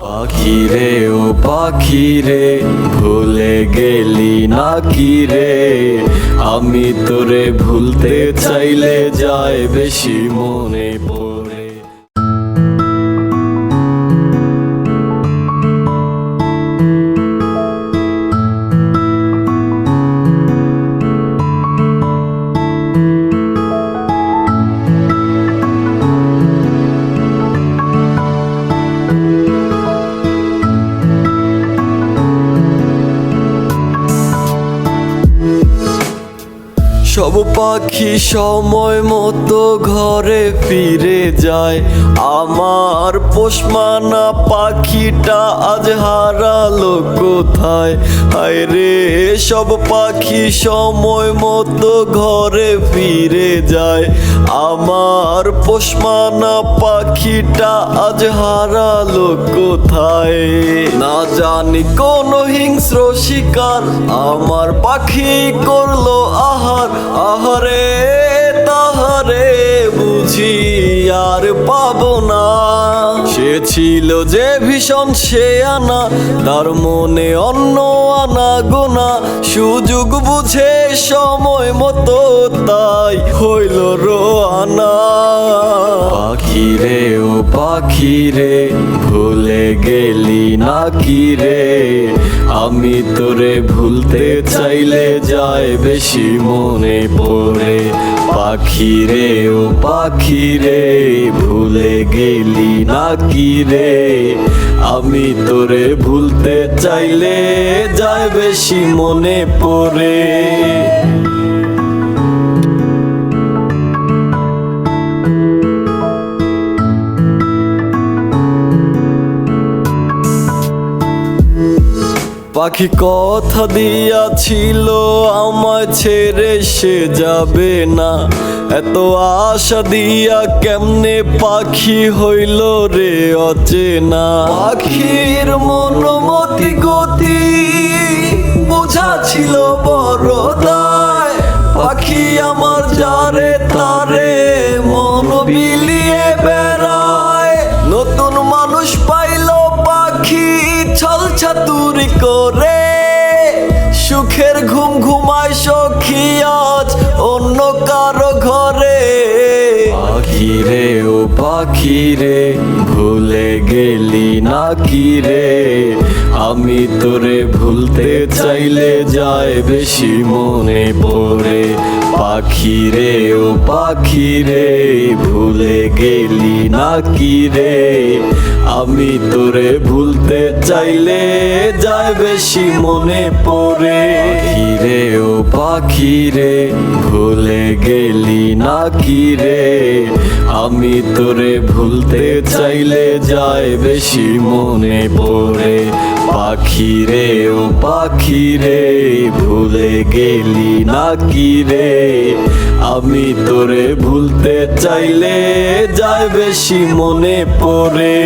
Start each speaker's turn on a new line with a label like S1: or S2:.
S1: পাখিরে ও পাখিরে ভুলে গেলি নাকি রে, আমি তোরে ভুলতে চাইলে যায় বেশি মনে পড়ে। সব পাখি সময় মতো ঘরে ফিরে যায়, আমার পোষমানা পাখিটা আজ হারালো কোথায়। হায় রে সব পাখি সময় মতো ঘরে ফিরে যায়, আমার পোষমানা পাখিটা আজ হারালো কোথায়। না জানি কোন হিংস্র শিকার আমার পাখি করলো আহার, আহারে তাহারে বুঝি আর পাবো না। সে ছিল যে ভীষণ সে আনা, তার মনে অন্য আনা গোনা, সুযোগ বুঝে সময় মতো তাই হইল রোয়ানা। পাখিরে ও পাখিরে ভুলে গেলি নাকি রে, আমি তোরে ভুলতে চাইলে যায় বেশি মনে পড়ে। পাখিরে ও পাখিরে ভুলে গেলি নাকি রে, আমি তোরে ভুলতে চাইলে যায় বেশি মনে পড়ে। পাখি কথা দিয়াছিল আমায় ছেড়ে সে যাবে না, এত আশা দিয়া কেমনে পাখি হইল রে অচেনা। পাখির মনোমতি গতি বোঝা ছিল বড় দায়, পাখি আমার যারে তারে মন বিলিয়ে বেড়ায়। নতুন মানুষ পাইল পাখি ছল ছাতুরি করে, সুখের ঘুম ঘুমায় সখী আজ অন্য কারো ঘরে। পাখিরে ও পাখিরে ভুলে গেলি নাকি রে, আমি তোরে ভুলতে চাইলে যায় বেশি মনে পড়ে। পাখিরে ও পাখিরে ভুলে গেলি নাকি রে, আমি তোরে ভুলতে চাইলে যায় বেশি মনে পড়ে। পাখিরে ও পাখিরে ভুলে গেলি নাকি রে, আমি তোরে ভুলতে চাইলে যায় বেশি মনে পড়ে। পাখিরে ও পাখিরে ভুলে গেলি নাকি রে, আমি তোরে ভুলতে চাইলে যায় বেশি মনে পড়ে।